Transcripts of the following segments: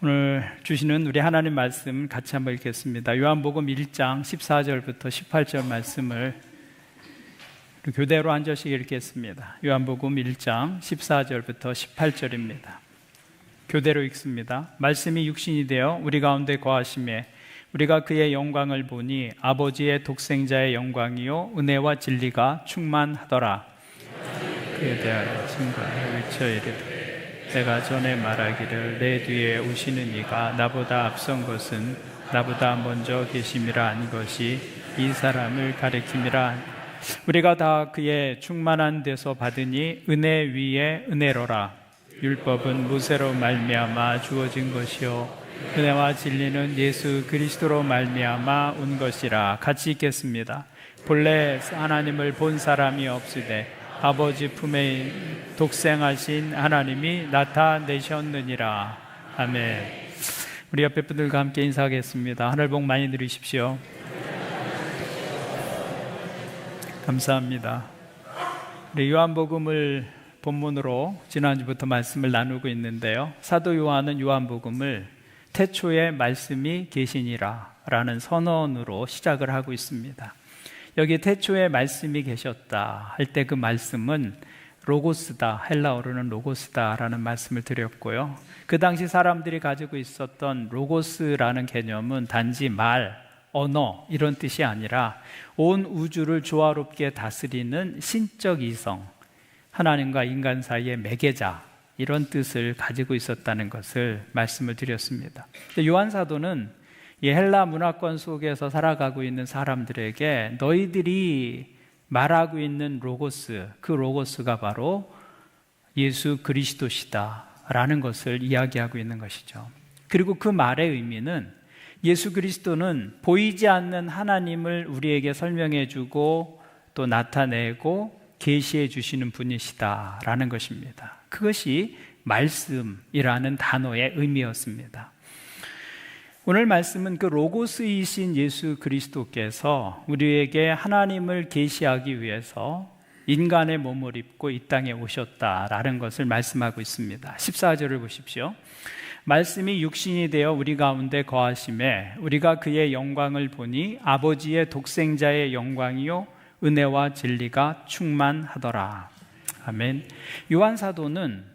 오늘 주시는 우리 하나님 말씀 같이 한번 읽겠습니다. 요한복음 1장 14절부터 18절 말씀을 교대로 한 절씩 읽겠습니다. 요한복음 1장 14절부터 18절입니다. 교대로 읽습니다. 말씀이 육신이 되어 우리 가운데 거하심에 우리가 그의 영광을 보니 아버지의 독생자의 영광이요 은혜와 진리가 충만하더라. 그에 대하여 증거하여 외쳐 이르되 내가 전에 말하기를 내 뒤에 오시는 이가 나보다 앞선 것은 나보다 먼저 계심이라 한 것이 이 사람을 가리킴이라. 우리가 다 그의 충만한 데서 받으니 은혜 위에 은혜로라. 율법은 모세로 말미암아 주어진 것이요 은혜와 진리는 예수 그리스도로 말미암아 온 것이라. 같이 읽겠습니다. 본래 하나님을 본 사람이 없으되 아버지 품에 독생하신 하나님이 나타내셨느니라. 아멘. 우리 옆에 분들과 함께 인사하겠습니다. 하늘 복 많이 누리십시오. 감사합니다. 우리 요한복음을 본문으로 지난주부터 말씀을 나누고 있는데요, 사도 요한은 요한복음을 태초에 말씀이 계시니라 라는 선언으로 시작을 하고 있습니다. 여기 태초에 말씀이 계셨다 할 때 그 말씀은 로고스다, 헬라어로는 로고스다 라는 말씀을 드렸고요, 그 당시 사람들이 가지고 있었던 로고스라는 개념은 단지 말, 언어 이런 뜻이 아니라 온 우주를 조화롭게 다스리는 신적 이성, 하나님과 인간 사이의 매개자, 이런 뜻을 가지고 있었다는 것을 말씀을 드렸습니다. 요한 사도는 이 헬라 문화권 속에서 살아가고 있는 사람들에게 너희들이 말하고 있는 로고스, 그 로고스가 바로 예수 그리스도시다 라는 것을 이야기하고 있는 것이죠. 그리고 그 말의 의미는 예수 그리스도는 보이지 않는 하나님을 우리에게 설명해 주고 또 나타내고 계시해 주시는 분이시다 라는 것입니다. 그것이 말씀이라는 단어의 의미였습니다. 오늘 말씀은 그 로고스이신 예수 그리스도께서 우리에게 하나님을 계시하기 위해서 인간의 몸을 입고 이 땅에 오셨다라는 것을 말씀하고 있습니다. 14절을 보십시오. 말씀이 육신이 되어 우리 가운데 거하심에 우리가 그의 영광을 보니 아버지의 독생자의 영광이요 은혜와 진리가 충만하더라. 아멘. 요한 사도는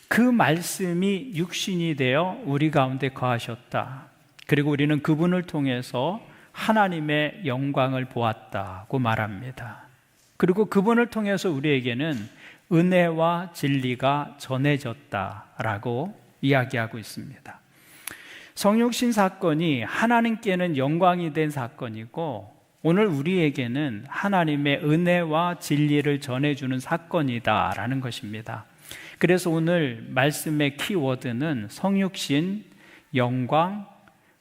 그 말씀이 육신이 되어 우리 가운데 거하셨다, 그리고 우리는 그분을 통해서 하나님의 영광을 보았다고 말합니다. 그리고 그분을 통해서 우리에게는 은혜와 진리가 전해졌다라고 이야기하고 있습니다. 성육신 사건이 하나님께는 영광이 된 사건이고 오늘 우리에게는 하나님의 은혜와 진리를 전해주는 사건이다라는 것입니다. 그래서 오늘 말씀의 키워드는 성육신, 영광,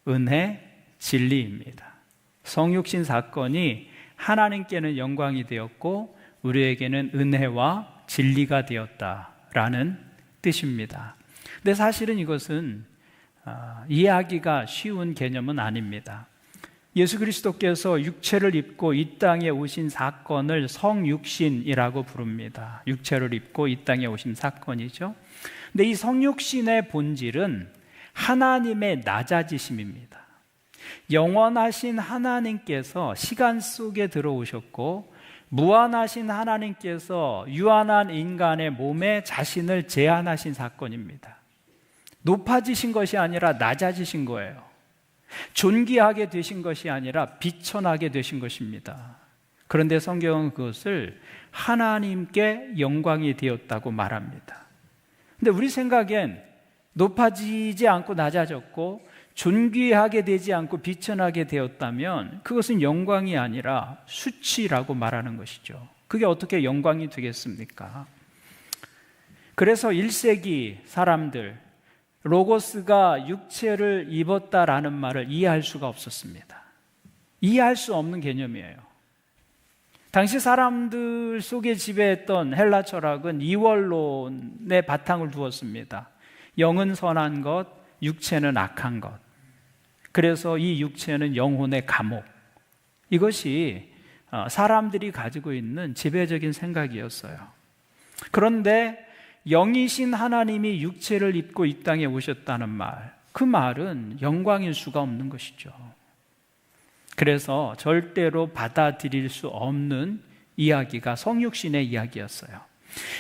은혜, 진리입니다. 성육신 사건이 하나님께는 영광이 되었고 우리에게는 은혜와 진리가 되었다라는 뜻입니다. 근데 사실은 이것은 이해하기가 쉬운 개념은 아닙니다. 예수 그리스도께서 육체를 입고 이 땅에 오신 사건을 성육신이라고 부릅니다. 육체를 입고 이 땅에 오신 사건이죠. 근데 이 성육신의 본질은 하나님의 낮아지심입니다. 영원하신 하나님께서 시간 속에 들어오셨고 무한하신 하나님께서 유한한 인간의 몸에 자신을 제한하신 사건입니다. 높아지신 것이 아니라 낮아지신 거예요. 존귀하게 되신 것이 아니라 비천하게 되신 것입니다. 그런데 성경은 그것을 하나님께 영광이 되었다고 말합니다. 근데 우리 생각엔 높아지지 않고 낮아졌고 존귀하게 되지 않고 비천하게 되었다면 그것은 영광이 아니라 수치라고 말하는 것이죠. 그게 어떻게 영광이 되겠습니까? 그래서 1세기 사람들, 로고스가 육체를 입었다라는 말을 이해할 수가 없었습니다. 이해할 수 없는 개념이에요. 당시 사람들 속에 지배했던 헬라 철학은 이원론의 바탕을 두었습니다. 영은 선한 것, 육체는 악한 것. 그래서 이 육체는 영혼의 감옥. 이것이 사람들이 가지고 있는 지배적인 생각이었어요. 그런데 영이신 하나님이 육체를 입고 이 땅에 오셨다는 말, 그 말은 영광일 수가 없는 것이죠. 그래서 절대로 받아들일 수 없는 이야기가 성육신의 이야기였어요.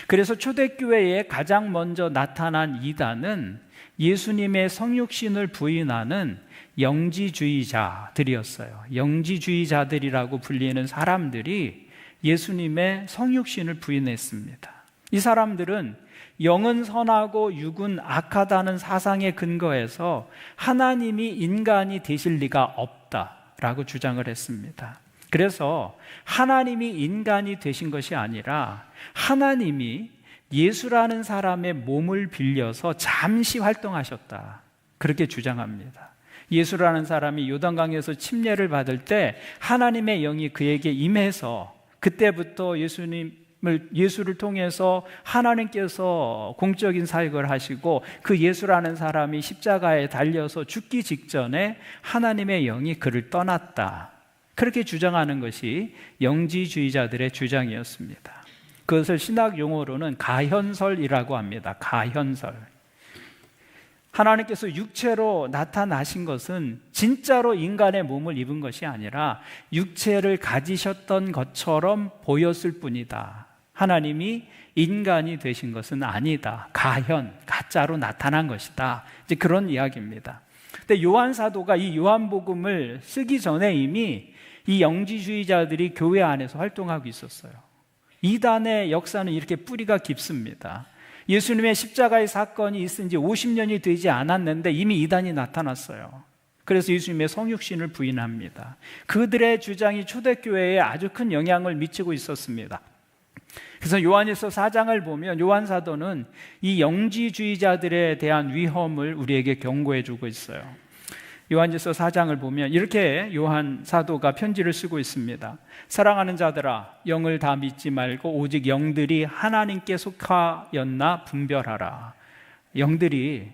그래서 초대교회에 가장 먼저 나타난 이단은 예수님의 성육신을 부인하는 영지주의자들이었어요. 영지주의자들이라고 불리는 사람들이 예수님의 성육신을 부인했습니다. 이 사람들은 영은 선하고 육은 악하다는 사상에 근거해서 하나님이 인간이 되실 리가 없다라고 주장을 했습니다. 그래서 하나님이 인간이 되신 것이 아니라 하나님이 예수라는 사람의 몸을 빌려서 잠시 활동하셨다, 그렇게 주장합니다. 예수라는 사람이 요단강에서 침례를 받을 때 하나님의 영이 그에게 임해서 그때부터 예수를 통해서 하나님께서 공적인 사역을 하시고 그 예수라는 사람이 십자가에 달려서 죽기 직전에 하나님의 영이 그를 떠났다, 그렇게 주장하는 것이 영지주의자들의 주장이었습니다. 그것을 신학 용어로는 가현설이라고 합니다. 가현설. 하나님께서 육체로 나타나신 것은 진짜로 인간의 몸을 입은 것이 아니라 육체를 가지셨던 것처럼 보였을 뿐이다. 하나님이 인간이 되신 것은 아니다. 가현, 가짜로 나타난 것이다. 이제 그런 이야기입니다. 근데 요한 사도가 이 요한복음을 쓰기 전에 이미 이 영지주의자들이 교회 안에서 활동하고 있었어요. 이단의 역사는 이렇게 뿌리가 깊습니다. 예수님의 십자가의 사건이 있은 지 50년이 되지 않았는데 이미 이단이 나타났어요. 그래서 예수님의 성육신을 부인합니다. 그들의 주장이 초대교회에 아주 큰 영향을 미치고 있었습니다. 그래서 요한일서 4장을 보면 요한 사도는 이 영지주의자들에 대한 위험을 우리에게 경고해 주고 있어요. 요한일서 4장을 보면 이렇게 요한 사도가 편지를 쓰고 있습니다. 사랑하는 자들아, 영을 다 믿지 말고 오직 영들이 하나님께 속하였나 분별하라. 영들이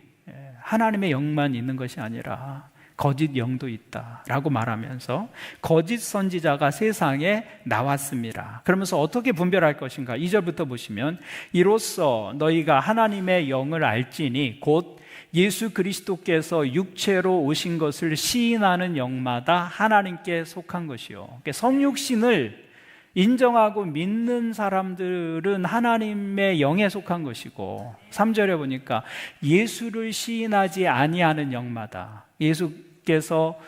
하나님의 영만 있는 것이 아니라 거짓 영도 있다라고 말하면서 거짓 선지자가 세상에 나왔습니다. 그러면서 어떻게 분별할 것인가? 2절부터 보시면 이로써 너희가 하나님의 영을 알지니 곧 예수 그리스도께서 육체로 오신 것을 시인하는 영마다 하나님께 속한 것이요. 성육신을 인정하고 믿는 사람들은 하나님의 영에 속한 것이고, 3절에 보니까 예수를 시인하지 아니하는 영마다, 예수께서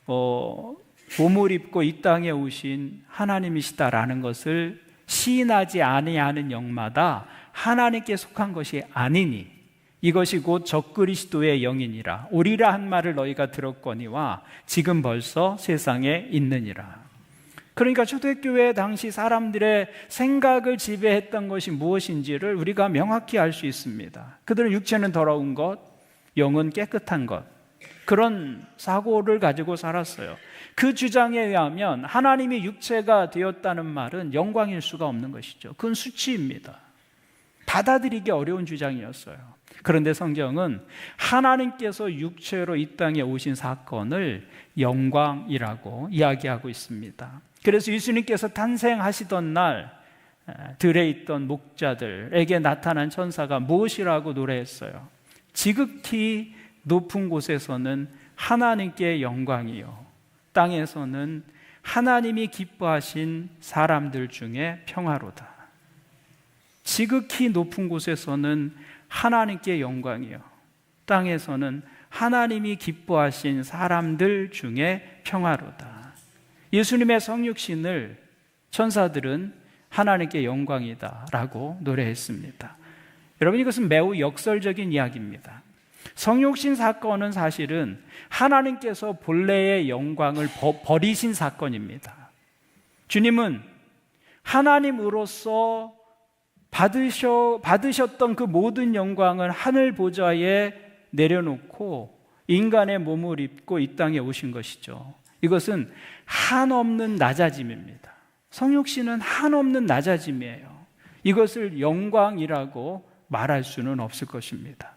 몸을 입고 이 땅에 오신 하나님이시다라는 것을 시인하지 아니하는 영마다 하나님께 속한 것이 아니니 이것이 곧 적그리스도의 영이니라. 오리라 한 말을 너희가 들었거니와 지금 벌써 세상에 있느니라. 그러니까 초대교회 당시 사람들의 생각을 지배했던 것이 무엇인지를 우리가 명확히 알 수 있습니다. 그들은 육체는 더러운 것, 영은 깨끗한 것, 그런 사고를 가지고 살았어요. 그 주장에 의하면 하나님이 육체가 되었다는 말은 영광일 수가 없는 것이죠. 그건 수치입니다. 받아들이기 어려운 주장이었어요. 그런데 성경은 하나님께서 육체로 이 땅에 오신 사건을 영광이라고 이야기하고 있습니다. 그래서 예수님께서 탄생하시던 날 들에 있던 목자들에게 나타난 천사가 무엇이라고 노래했어요? 지극히 높은 곳에서는 하나님께 영광이요, 땅에서는 하나님이 기뻐하신 사람들 중에 평화로다. 지극히 높은 곳에서는 하나님께 영광이요, 땅에서는 하나님이 기뻐하신 사람들 중에 평화로다. 예수님의 성육신을 천사들은 하나님께 영광이다 라고 노래했습니다. 여러분, 이것은 매우 역설적인 이야기입니다. 성육신 사건은 사실은 하나님께서 본래의 영광을 버리신 사건입니다. 주님은 하나님으로서 받으셨던 그 모든 영광을 하늘 보좌에 내려놓고 인간의 몸을 입고 이 땅에 오신 것이죠. 이것은 한없는 낮아짐입니다. 성육신은 한없는 낮아짐이에요. 이것을 영광이라고 말할 수는 없을 것입니다.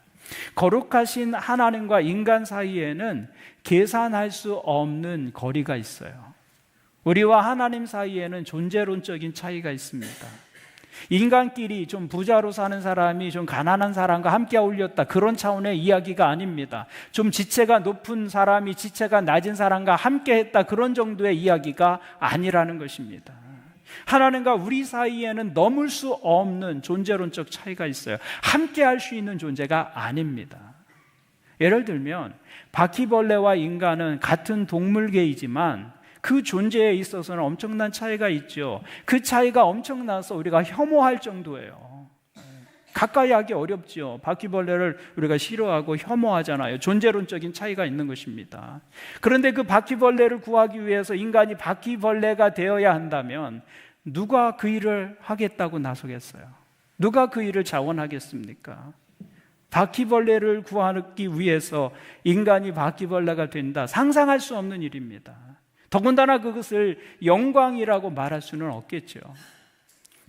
거룩하신 하나님과 인간 사이에는 계산할 수 없는 거리가 있어요. 우리와 하나님 사이에는 존재론적인 차이가 있습니다. 인간끼리 좀 부자로 사는 사람이 좀 가난한 사람과 함께 어울렸다, 그런 차원의 이야기가 아닙니다. 좀 지체가 높은 사람이 지체가 낮은 사람과 함께 했다, 그런 정도의 이야기가 아니라는 것입니다. 하나님과 우리 사이에는 넘을 수 없는 존재론적 차이가 있어요. 함께 할 수 있는 존재가 아닙니다. 예를 들면 바퀴벌레와 인간은 같은 동물계이지만 그 존재에 있어서는 엄청난 차이가 있죠. 그 차이가 엄청나서 우리가 혐오할 정도예요. 가까이 하기 어렵죠. 바퀴벌레를 우리가 싫어하고 혐오하잖아요. 존재론적인 차이가 있는 것입니다. 그런데 그 바퀴벌레를 구하기 위해서 인간이 바퀴벌레가 되어야 한다면 누가 그 일을 하겠다고 나서겠어요? 누가 그 일을 자원하겠습니까? 바퀴벌레를 구하기 위해서 인간이 바퀴벌레가 된다, 상상할 수 없는 일입니다. 더군다나 그것을 영광이라고 말할 수는 없겠죠.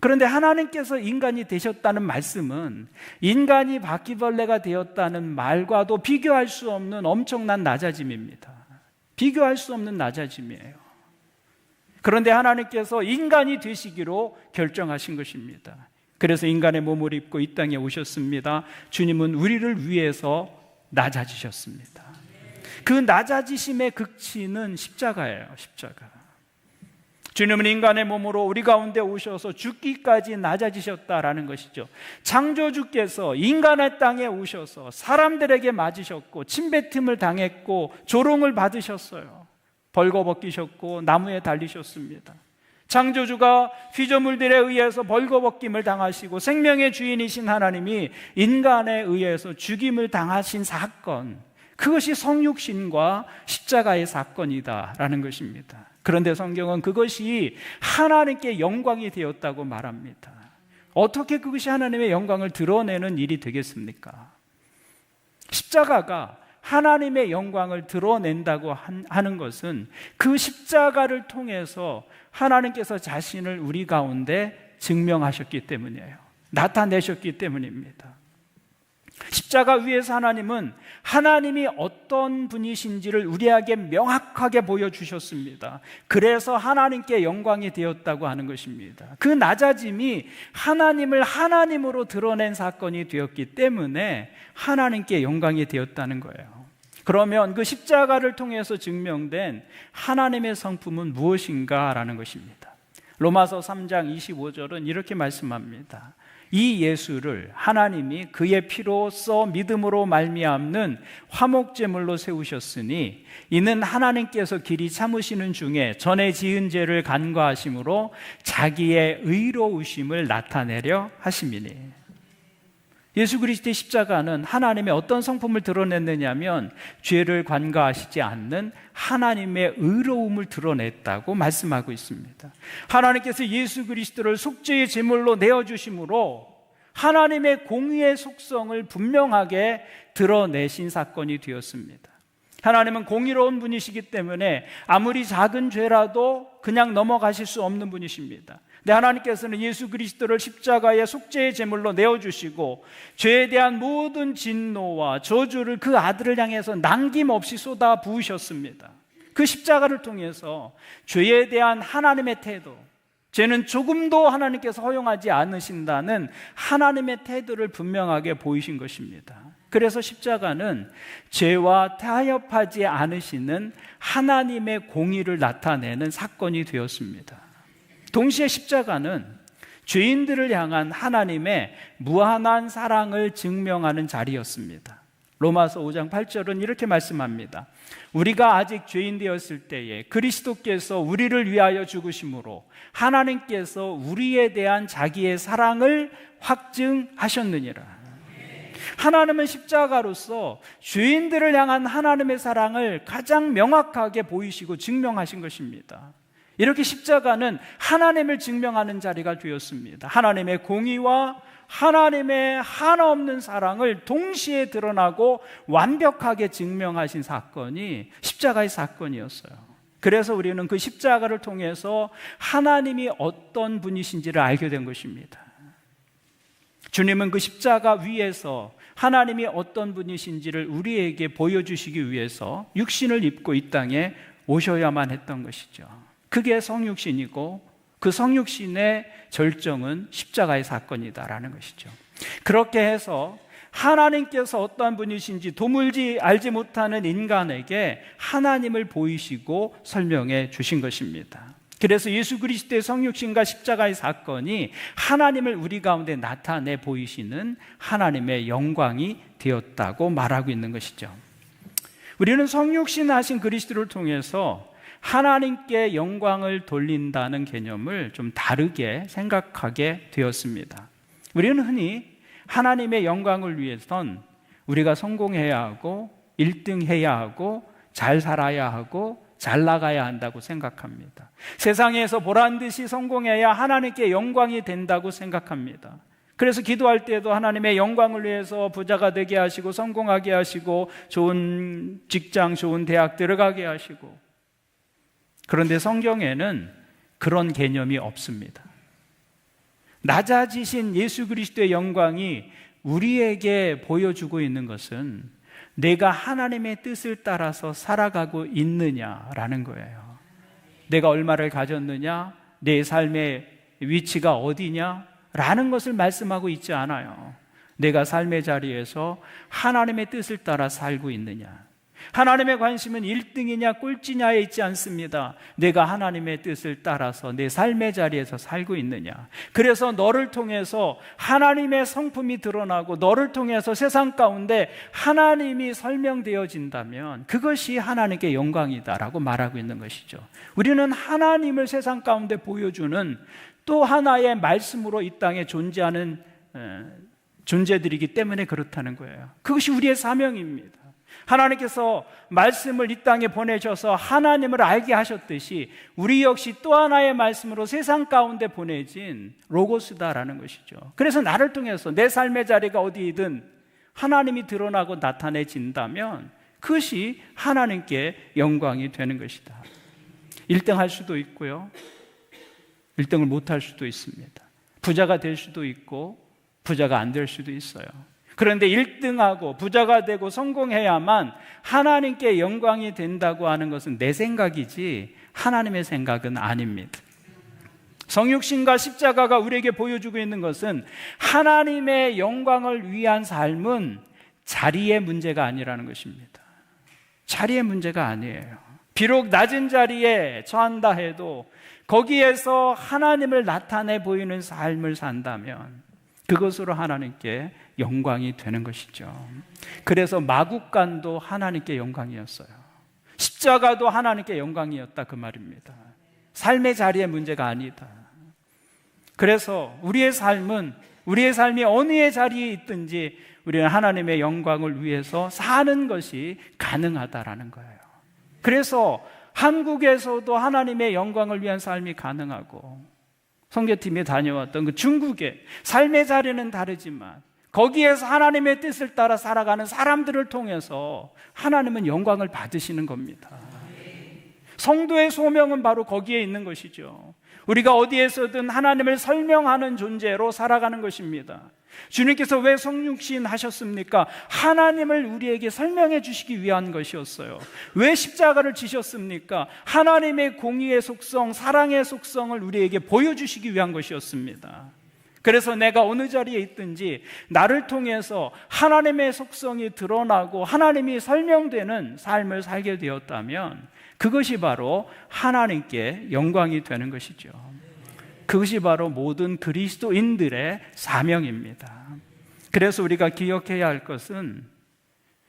그런데 하나님께서 인간이 되셨다는 말씀은 인간이 바퀴벌레가 되었다는 말과도 비교할 수 없는 엄청난 낮아짐입니다. 비교할 수 없는 낮아짐이에요. 그런데 하나님께서 인간이 되시기로 결정하신 것입니다. 그래서 인간의 몸을 입고 이 땅에 오셨습니다. 주님은 우리를 위해서 낮아지셨습니다. 그 낮아지심의 극치는 십자가예요. 십자가. 주님은 인간의 몸으로 우리 가운데 오셔서 죽기까지 낮아지셨다라는 것이죠. 창조주께서 인간의 땅에 오셔서 사람들에게 맞으셨고 침뱉음을 당했고 조롱을 받으셨어요. 벌거벗기셨고 나무에 달리셨습니다. 창조주가 피조물들에 의해서 벌거벗김을 당하시고 생명의 주인이신 하나님이 인간에 의해서 죽임을 당하신 사건, 그것이 성육신과 십자가의 사건이다라는 것입니다. 그런데 성경은 그것이 하나님께 영광이 되었다고 말합니다. 어떻게 그것이 하나님의 영광을 드러내는 일이 되겠습니까? 십자가가 하나님의 영광을 드러낸다고 하는 것은 그 십자가를 통해서 하나님께서 자신을 우리 가운데 증명하셨기 때문이에요. 나타내셨기 때문입니다. 십자가 위에서 하나님은 하나님이 어떤 분이신지를 우리에게 명확하게 보여주셨습니다. 그래서 하나님께 영광이 되었다고 하는 것입니다. 그 낮아짐이 하나님을 하나님으로 드러낸 사건이 되었기 때문에 하나님께 영광이 되었다는 거예요. 그러면 그 십자가를 통해서 증명된 하나님의 성품은 무엇인가라는 것입니다. 로마서 3장 25절은 이렇게 말씀합니다. 이 예수를 하나님이 그의 피로써 믿음으로 말미암는 화목제물로 세우셨으니 이는 하나님께서 길이 참으시는 중에 전에 지은 죄를 간과하심으로 자기의 의로우심을 나타내려 하심이니. 예수 그리스도의 십자가는 하나님의 어떤 성품을 드러냈느냐면 죄를 간과하시지 않는 하나님의 의로움을 드러냈다고 말씀하고 있습니다. 하나님께서 예수 그리스도를 속죄의 제물로 내어주심으로 하나님의 공의의 속성을 분명하게 드러내신 사건이 되었습니다. 하나님은 공의로운 분이시기 때문에 아무리 작은 죄라도 그냥 넘어가실 수 없는 분이십니다. 근데 하나님께서는 예수 그리스도를 십자가의 속죄의 제물로 내어주시고 죄에 대한 모든 진노와 저주를 그 아들을 향해서 남김없이 쏟아 부으셨습니다. 그 십자가를 통해서 죄에 대한 하나님의 태도, 죄는 조금도 하나님께서 허용하지 않으신다는 하나님의 태도를 분명하게 보이신 것입니다. 그래서 십자가는 죄와 타협하지 않으시는 하나님의 공의를 나타내는 사건이 되었습니다. 동시에 십자가는 죄인들을 향한 하나님의 무한한 사랑을 증명하는 자리였습니다. 로마서 5장 8절은 이렇게 말씀합니다. 우리가 아직 죄인 되었을 때에 그리스도께서 우리를 위하여 죽으심으로 하나님께서 우리에 대한 자기의 사랑을 확증하셨느니라. 하나님은 십자가로서 죄인들을 향한 하나님의 사랑을 가장 명확하게 보이시고 증명하신 것입니다. 이렇게 십자가는 하나님을 증명하는 자리가 되었습니다. 하나님의 공의와 하나님의 하나없는 사랑을 동시에 드러나고 완벽하게 증명하신 사건이 십자가의 사건이었어요. 그래서 우리는 그 십자가를 통해서 하나님이 어떤 분이신지를 알게 된 것입니다. 주님은 그 십자가 위에서 하나님이 어떤 분이신지를 우리에게 보여주시기 위해서 육신을 입고 이 땅에 오셔야만 했던 것이죠. 그게 성육신이고 그 성육신의 절정은 십자가의 사건이다라는 것이죠. 그렇게 해서 하나님께서 어떠한 분이신지 도무지 알지 못하는 인간에게 하나님을 보이시고 설명해 주신 것입니다. 그래서 예수 그리스도의 성육신과 십자가의 사건이 하나님을 우리 가운데 나타내 보이시는 하나님의 영광이 되었다고 말하고 있는 것이죠. 우리는 성육신 하신 그리스도를 통해서 하나님께 영광을 돌린다는 개념을 좀 다르게 생각하게 되었습니다. 우리는 흔히 하나님의 영광을 위해선 우리가 성공해야 하고 1등 해야 하고 잘 살아야 하고 잘 나가야 한다고 생각합니다. 세상에서 보란듯이 성공해야 하나님께 영광이 된다고 생각합니다. 그래서 기도할 때도 하나님의 영광을 위해서 부자가 되게 하시고 성공하게 하시고 좋은 직장, 좋은 대학 들어가게 하시고, 그런데 성경에는 그런 개념이 없습니다. 낮아지신 예수 그리스도의 영광이 우리에게 보여주고 있는 것은 내가 하나님의 뜻을 따라서 살아가고 있느냐라는 거예요. 내가 얼마를 가졌느냐, 내 삶의 위치가 어디냐 라는 것을 말씀하고 있지 않아요. 내가 삶의 자리에서 하나님의 뜻을 따라 살고 있느냐. 하나님의 관심은 1등이냐 꼴찌냐에 있지 않습니다. 내가 하나님의 뜻을 따라서 내 삶의 자리에서 살고 있느냐. 그래서 너를 통해서 하나님의 성품이 드러나고 너를 통해서 세상 가운데 하나님이 설명되어진다면 그것이 하나님께 영광이다라고 말하고 있는 것이죠. 우리는 하나님을 세상 가운데 보여주는 또 하나의 말씀으로 이 땅에 존재하는 존재들이기 때문에 그렇다는 거예요. 그것이 우리의 사명입니다. 하나님께서 말씀을 이 땅에 보내셔서 하나님을 알게 하셨듯이 우리 역시 또 하나의 말씀으로 세상 가운데 보내진 로고스다라는 것이죠. 그래서 나를 통해서 내 삶의 자리가 어디이든 하나님이 드러나고 나타내진다면 그것이 하나님께 영광이 되는 것이다. 1등 할 수도 있고요, 1등을 못 할 수도 있습니다. 부자가 될 수도 있고 부자가 안 될 수도 있어요. 그런데 1등하고 부자가 되고 성공해야만 하나님께 영광이 된다고 하는 것은 내 생각이지 하나님의 생각은 아닙니다. 성육신과 십자가가 우리에게 보여주고 있는 것은 하나님의 영광을 위한 삶은 자리의 문제가 아니라는 것입니다. 자리의 문제가 아니에요. 비록 낮은 자리에 처한다 해도 거기에서 하나님을 나타내 보이는 삶을 산다면 그것으로 하나님께 영광이 되는 것이죠. 그래서 마국간도 하나님께 영광이었어요. 십자가도 하나님께 영광이었다 그 말입니다. 삶의 자리의 문제가 아니다. 그래서 우리의 삶이 어느 자리에 있든지 우리는 하나님의 영광을 위해서 사는 것이 가능하다라는 거예요. 그래서 한국에서도 하나님의 영광을 위한 삶이 가능하고, 선교팀에 다녀왔던 그 중국의 삶의 자리는 다르지만 거기에서 하나님의 뜻을 따라 살아가는 사람들을 통해서 하나님은 영광을 받으시는 겁니다. 성도의 소명은 바로 거기에 있는 것이죠. 우리가 어디에서든 하나님을 설명하는 존재로 살아가는 것입니다. 주님께서 왜 성육신 하셨습니까? 하나님을 우리에게 설명해 주시기 위한 것이었어요. 왜 십자가를 지셨습니까? 하나님의 공의의 속성, 사랑의 속성을 우리에게 보여주시기 위한 것이었습니다. 그래서 내가 어느 자리에 있든지 나를 통해서 하나님의 속성이 드러나고 하나님이 설명되는 삶을 살게 되었다면 그것이 바로 하나님께 영광이 되는 것이죠. 그것이 바로 모든 그리스도인들의 사명입니다. 그래서 우리가 기억해야 할 것은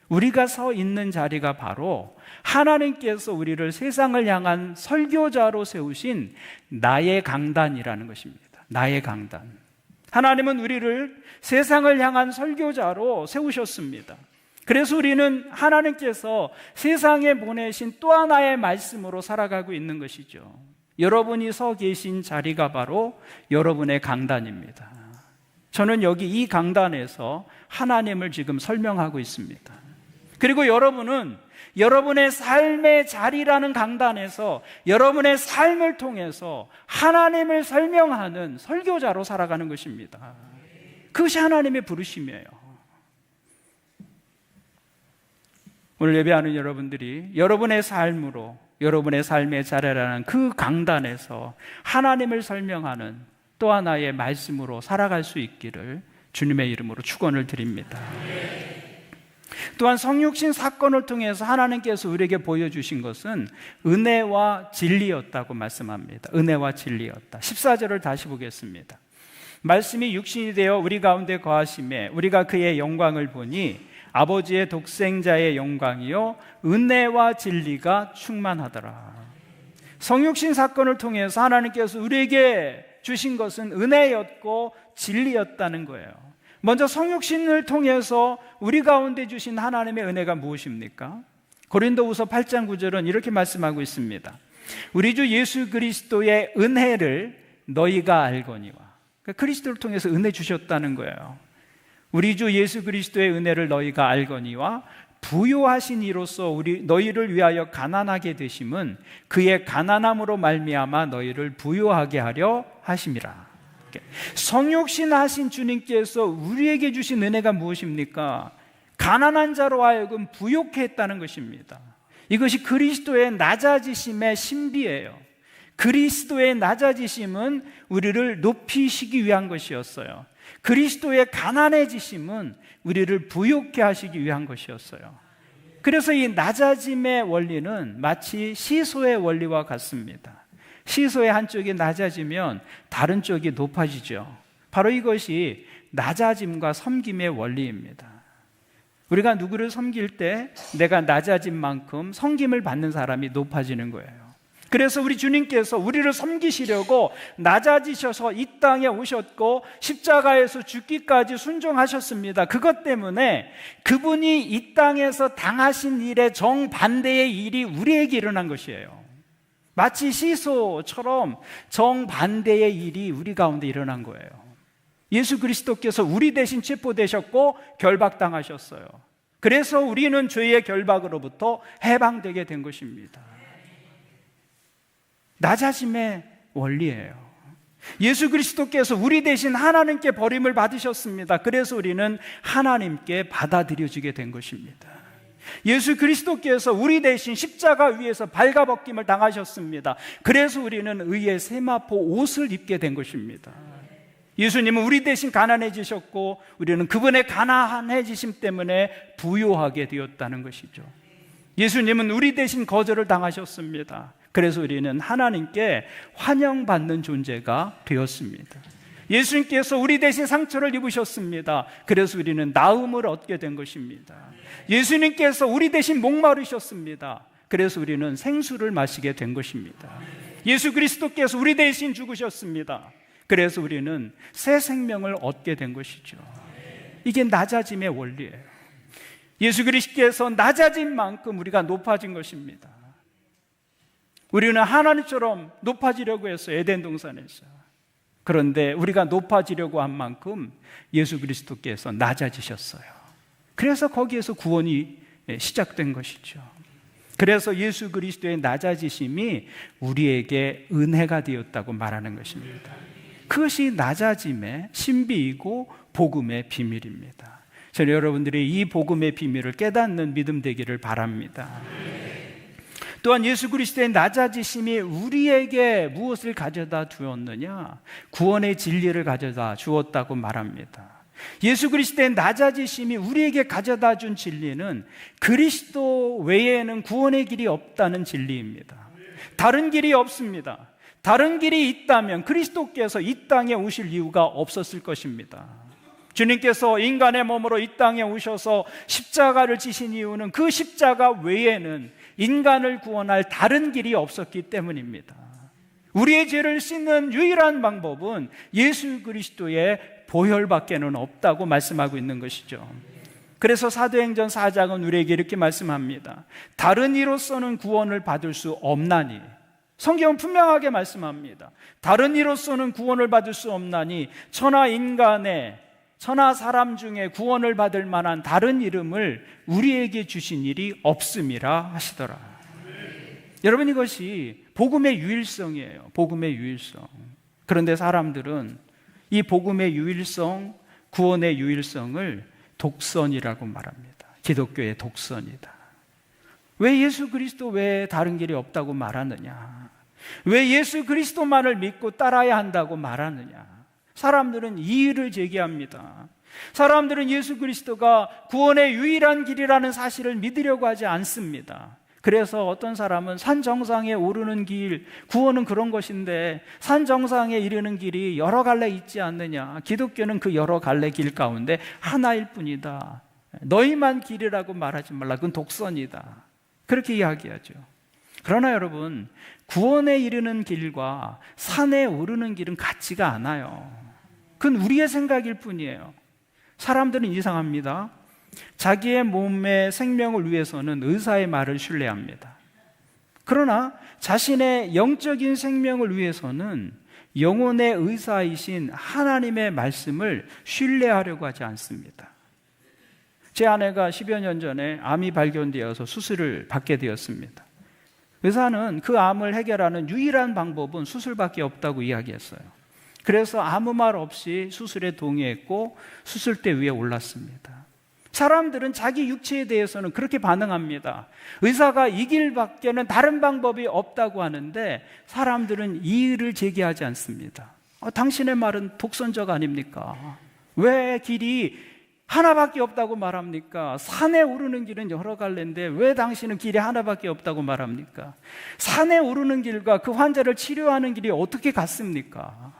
우리가 서 있는 자리가 바로 하나님께서 우리를 세상을 향한 설교자로 세우신 나의 강단이라는 것입니다. 나의 강단. 하나님은 우리를 세상을 향한 설교자로 세우셨습니다. 그래서 우리는 하나님께서 세상에 보내신 또 하나의 말씀으로 살아가고 있는 것이죠. 여러분이 서 계신 자리가 바로 여러분의 강단입니다. 저는 여기 이 강단에서 하나님을 지금 설명하고 있습니다. 그리고 여러분은 여러분의 삶의 자리라는 강단에서 여러분의 삶을 통해서 하나님을 설명하는 설교자로 살아가는 것입니다. 그것이 하나님의 부르심이에요. 오늘 예배하는 여러분들이 여러분의 삶으로, 여러분의 삶의 자리라는 그 강단에서 하나님을 설명하는 또 하나의 말씀으로 살아갈 수 있기를 주님의 이름으로 축원을 드립니다. 또한 성육신 사건을 통해서 하나님께서 우리에게 보여주신 것은 은혜와 진리였다고 말씀합니다. 은혜와 진리였다. 14절을 다시 보겠습니다. 말씀이 육신이 되어 우리 가운데 거하심에 우리가 그의 영광을 보니 아버지의 독생자의 영광이요 은혜와 진리가 충만하더라. 성육신 사건을 통해서 하나님께서 우리에게 주신 것은 은혜였고 진리였다는 거예요. 먼저 성육신을 통해서 우리 가운데 주신 하나님의 은혜가 무엇입니까? 고린도후서 8장 9절은 이렇게 말씀하고 있습니다. 우리 주 예수 그리스도의 은혜를 너희가 알거니와. 그러니까 그리스도를 통해서 은혜 주셨다는 거예요. 우리 주 예수 그리스도의 은혜를 너희가 알거니와 부요하신 이로써 너희를 위하여 가난하게 되심은 그의 가난함으로 말미암아 너희를 부요하게 하려 하심이라. 성육신 하신 주님께서 우리에게 주신 은혜가 무엇입니까? 가난한 자로 하여금 부요케 했다는 것입니다. 이것이 그리스도의 낮아지심의 신비예요. 그리스도의 낮아지심은 우리를 높이시기 위한 것이었어요. 그리스도의 가난해지심은 우리를 부요케 하시기 위한 것이었어요. 그래서 이 낮아짐의 원리는 마치 시소의 원리와 같습니다. 시소의 한쪽이 낮아지면 다른 쪽이 높아지죠. 바로 이것이 낮아짐과 섬김의 원리입니다. 우리가 누구를 섬길 때 내가 낮아진 만큼 섬김을 받는 사람이 높아지는 거예요. 그래서 우리 주님께서 우리를 섬기시려고 낮아지셔서 이 땅에 오셨고 십자가에서 죽기까지 순종하셨습니다. 그것 때문에 그분이 이 땅에서 당하신 일의 정반대의 일이 우리에게 일어난 것이에요. 마치 시소처럼 정반대의 일이 우리 가운데 일어난 거예요. 예수 그리스도께서 우리 대신 체포되셨고 결박당하셨어요. 그래서 우리는 죄의 결박으로부터 해방되게 된 것입니다. 낮아짐의 원리예요. 예수 그리스도께서 우리 대신 하나님께 버림을 받으셨습니다. 그래서 우리는 하나님께 받아들여지게 된 것입니다. 예수 그리스도께서 우리 대신 십자가 위에서 발가벗김을 당하셨습니다. 그래서 우리는 의의 세마포 옷을 입게 된 것입니다. 예수님은 우리 대신 가난해지셨고 우리는 그분의 가난해지심 때문에 부요하게 되었다는 것이죠. 예수님은 우리 대신 거절을 당하셨습니다. 그래서 우리는 하나님께 환영받는 존재가 되었습니다. 예수님께서 우리 대신 상처를 입으셨습니다. 그래서 우리는 나음을 얻게 된 것입니다. 예수님께서 우리 대신 목마르셨습니다. 그래서 우리는 생수를 마시게 된 것입니다. 예수 그리스도께서 우리 대신 죽으셨습니다. 그래서 우리는 새 생명을 얻게 된 것이죠. 이게 낮아짐의 원리예요. 예수 그리스도께서 낮아진 만큼 우리가 높아진 것입니다. 우리는 하나님처럼 높아지려고 했어요. 에덴 동산에서. 그런데 우리가 높아지려고 한 만큼 예수 그리스도께서 낮아지셨어요. 그래서 거기에서 구원이 시작된 것이죠. 그래서 예수 그리스도의 낮아지심이 우리에게 은혜가 되었다고 말하는 것입니다. 그것이 낮아짐의 신비이고 복음의 비밀입니다. 저는 여러분들이 이 복음의 비밀을 깨닫는 믿음 되기를 바랍니다. 또한 예수 그리스도의 낮아지심이 우리에게 무엇을 가져다 주었느냐? 구원의 진리를 가져다 주었다고 말합니다. 예수 그리스도의 낮아지심이 우리에게 가져다 준 진리는 그리스도 외에는 구원의 길이 없다는 진리입니다. 다른 길이 없습니다. 다른 길이 있다면 그리스도께서 이 땅에 오실 이유가 없었을 것입니다. 주님께서 인간의 몸으로 이 땅에 오셔서 십자가를 지신 이유는 그 십자가 외에는 인간을 구원할 다른 길이 없었기 때문입니다. 우리의 죄를 씻는 유일한 방법은 예수 그리스도의 보혈밖에는 없다고 말씀하고 있는 것이죠. 그래서 사도행전 4장은 우리에게 이렇게 말씀합니다. 다른 이로서는 구원을 받을 수 없나니, 성경은 분명하게 말씀합니다. 다른 이로서는 구원을 받을 수 없나니 천하 사람 중에 구원을 받을 만한 다른 이름을 우리에게 주신 일이 없음이라 하시더라. 여러분, 이것이 복음의 유일성이에요. 복음의 유일성. 그런데 사람들은 이 복음의 유일성, 구원의 유일성을 독선이라고 말합니다. 기독교의 독선이다. 왜 예수 그리스도 외에 다른 길이 없다고 말하느냐? 왜 예수 그리스도만을 믿고 따라야 한다고 말하느냐? 사람들은 이의를 제기합니다. 사람들은 예수 그리스도가 구원의 유일한 길이라는 사실을 믿으려고 하지 않습니다. 그래서 어떤 사람은 산 정상에 오르는 길, 구원은 그런 것인데 산 정상에 이르는 길이 여러 갈래 있지 않느냐? 기독교는 그 여러 갈래 길 가운데 하나일 뿐이다. 너희만 길이라고 말하지 말라. 그건 독선이다. 그렇게 이야기하죠. 그러나 여러분, 구원에 이르는 길과 산에 오르는 길은 같지가 않아요. 그건 우리의 생각일 뿐이에요. 사람들은 이상합니다. 자기의 몸의 생명을 위해서는 의사의 말을 신뢰합니다. 그러나 자신의 영적인 생명을 위해서는 영혼의 의사이신 하나님의 말씀을 신뢰하려고 하지 않습니다. 제 아내가 10여 년 전에 암이 발견되어서 수술을 받게 되었습니다. 의사는 그 암을 해결하는 유일한 방법은 수술밖에 없다고 이야기했어요. 그래서 아무 말 없이 수술에 동의했고 수술대 위에 올랐습니다. 사람들은 자기 육체에 대해서는 그렇게 반응합니다. 의사가 이 길밖에는 다른 방법이 없다고 하는데 사람들은 이의를 제기하지 않습니다. 당신의 말은 독선적 아닙니까? 왜 길이 하나밖에 없다고 말합니까? 산에 오르는 길은 여러 갈래인데 왜 당신은 길이 하나밖에 없다고 말합니까? 산에 오르는 길과 그 환자를 치료하는 길이 어떻게 같습니까?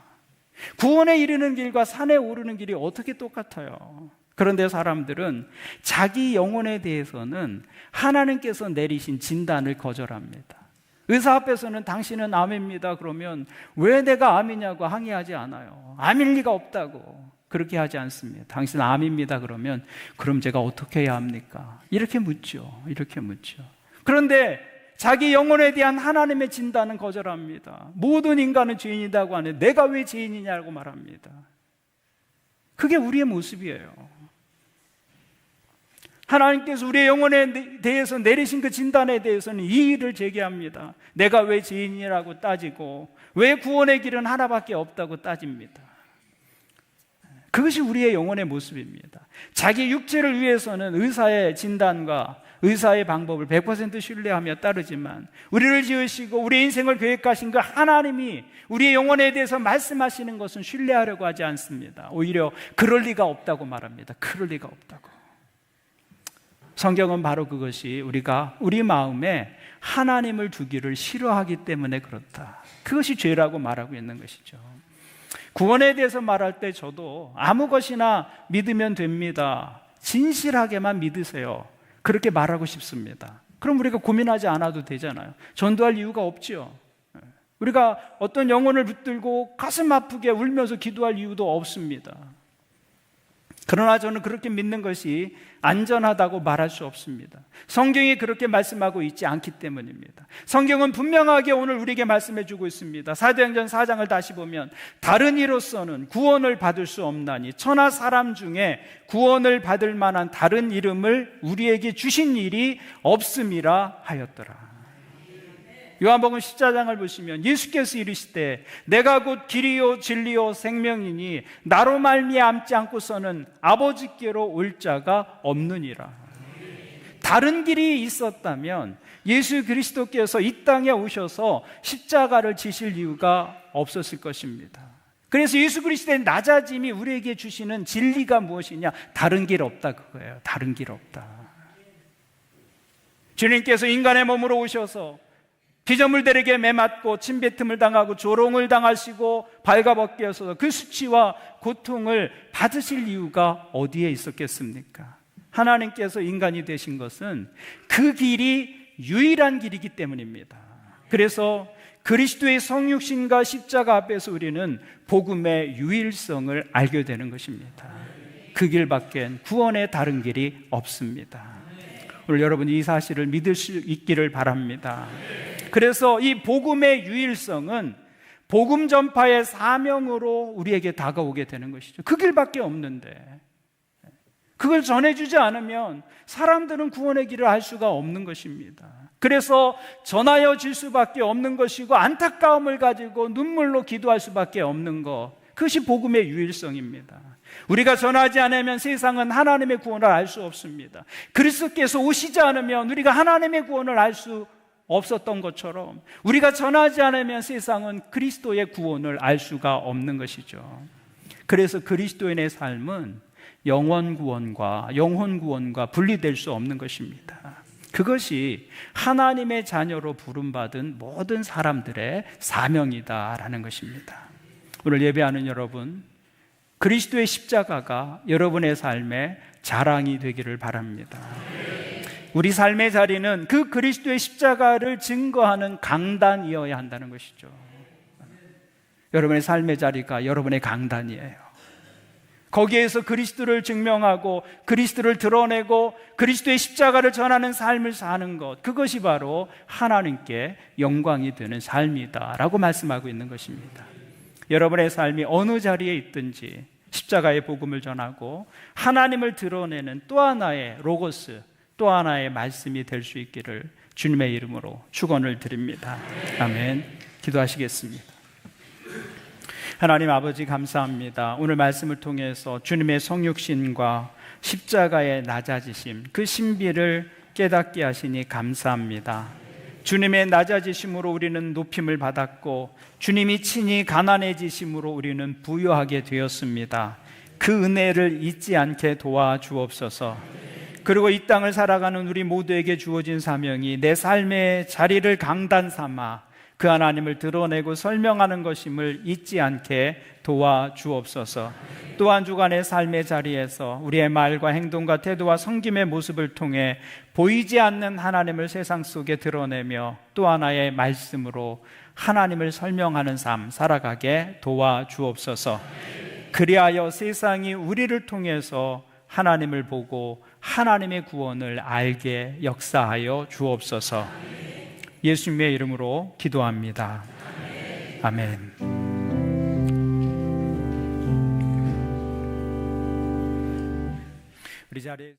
구원에 이르는 길과 산에 오르는 길이 어떻게 똑같아요? 그런데 사람들은 자기 영혼에 대해서는 하나님께서 내리신 진단을 거절합니다. 의사 앞에서는 당신은 암입니다. 그러면 왜 내가 암이냐고 항의하지 않아요. 암일 리가 없다고. 그렇게 하지 않습니다. 당신 암입니다. 그러면 그럼 제가 어떻게 해야 합니까? 이렇게 묻죠. 이렇게 묻죠. 그런데 자기 영혼에 대한 하나님의 진단은 거절합니다. 모든 인간은 죄인이라고 하는데 내가 왜 죄인이냐고 말합니다. 그게 우리의 모습이에요. 하나님께서 우리의 영혼에 대해서 내리신 그 진단에 대해서는 이의를 제기합니다. 내가 왜 죄인이라고 따지고 왜 구원의 길은 하나밖에 없다고 따집니다. 그것이 우리의 영혼의 모습입니다. 자기 육체를 위해서는 의사의 진단과 의사의 방법을 100% 신뢰하며 따르지만 우리를 지으시고 우리의 인생을 계획하신 그 하나님이 우리의 영혼에 대해서 말씀하시는 것은 신뢰하려고 하지 않습니다. 오히려 그럴 리가 없다고 말합니다. 그럴 리가 없다고. 성경은 바로 그것이 우리가 우리 마음에 하나님을 두기를 싫어하기 때문에 그렇다. 그것이 죄라고 말하고 있는 것이죠. 구원에 대해서 말할 때 저도 아무 것이나 믿으면 됩니다. 진실하게만 믿으세요. 그렇게 말하고 싶습니다. 그럼 우리가 고민하지 않아도 되잖아요. 전도할 이유가 없죠. 우리가 어떤 영혼을 붙들고 가슴 아프게 울면서 기도할 이유도 없습니다. 그러나 저는 그렇게 믿는 것이 안전하다고 말할 수 없습니다. 성경이 그렇게 말씀하고 있지 않기 때문입니다. 성경은 분명하게 오늘 우리에게 말씀해 주고 있습니다. 사도행전 4장을 다시 보면 다른 이로서는 구원을 받을 수 없나니 천하 사람 중에 구원을 받을 만한 다른 이름을 우리에게 주신 일이 없음이라 하였더라. 요한복음 14장을 보시면 예수께서 이르시되 내가 곧 길이요 진리요 생명이니 나로 말미암지 않고서는 아버지께로 올 자가 없느니라. 다른 길이 있었다면 예수 그리스도께서 이 땅에 오셔서 십자가를 지실 이유가 없었을 것입니다. 그래서 예수 그리스도의 낮아짐이 우리에게 주시는 진리가 무엇이냐? 다른 길 없다 그거예요. 다른 길 없다. 주님께서 인간의 몸으로 오셔서 피조물들에게 매맞고 침뱉음을 당하고 조롱을 당하시고 발가벗겨서 그 수치와 고통을 받으실 이유가 어디에 있었겠습니까? 하나님께서 인간이 되신 것은 그 길이 유일한 길이기 때문입니다. 그래서 그리스도의 성육신과 십자가 앞에서 우리는 복음의 유일성을 알게 되는 것입니다. 그 길밖엔 구원의 다른 길이 없습니다. 오늘 여러분이 이 사실을 믿을 수 있기를 바랍니다. 그래서 이 복음의 유일성은 복음 전파의 사명으로 우리에게 다가오게 되는 것이죠. 그 길밖에 없는데 그걸 전해주지 않으면 사람들은 구원의 길을 알 수가 없는 것입니다. 그래서 전하여 질 수밖에 없는 것이고 안타까움을 가지고 눈물로 기도할 수밖에 없는 것, 그것이 복음의 유일성입니다. 우리가 전하지 않으면 세상은 하나님의 구원을 알 수 없습니다. 그리스도께서 오시지 않으면 우리가 하나님의 구원을 알 수 없었던 것처럼 우리가 전하지 않으면 세상은 그리스도의 구원을 알 수가 없는 것이죠. 그래서 그리스도인의 삶은 영원 구원과 분리될 수 없는 것입니다. 그것이 하나님의 자녀로 부름받은 모든 사람들의 사명이다라는 것입니다. 오늘 예배하는 여러분, 그리스도의 십자가가 여러분의 삶의 자랑이 되기를 바랍니다. 우리 삶의 자리는 그 그리스도의 십자가를 증거하는 강단이어야 한다는 것이죠. 여러분의 삶의 자리가 여러분의 강단이에요. 거기에서 그리스도를 증명하고 그리스도를 드러내고 그리스도의 십자가를 전하는 삶을 사는 것, 그것이 바로 하나님께 영광이 되는 삶이다라고 말씀하고 있는 것입니다. 여러분의 삶이 어느 자리에 있든지 십자가의 복음을 전하고 하나님을 드러내는 또 하나의 로고스, 또 하나의 말씀이 될 수 있기를 주님의 이름으로 축원을 드립니다. 아멘. 기도하시겠습니다. 하나님 아버지 감사합니다. 오늘 말씀을 통해서 주님의 성육신과 십자가의 낮아지심, 그 신비를 깨닫게 하시니 감사합니다. 주님의 낮아지심으로 우리는 높임을 받았고 주님이 친히 가난해지심으로 우리는 부유하게 되었습니다. 그 은혜를 잊지 않게 도와주옵소서. 그리고 이 땅을 살아가는 우리 모두에게 주어진 사명이 내 삶의 자리를 강단 삼아 그 하나님을 드러내고 설명하는 것임을 잊지 않게 도와주옵소서. 또한 주간의 삶의 자리에서 우리의 말과 행동과 태도와 섬김의 모습을 통해 보이지 않는 하나님을 세상 속에 드러내며 또 하나의 말씀으로 하나님을 설명하는 삶 살아가게 도와주옵소서. 그리하여 세상이 우리를 통해서 하나님을 보고 하나님의 구원을 알게 역사하여 주옵소서. 예수님의 이름으로 기도합니다. 아멘. 우리 자리에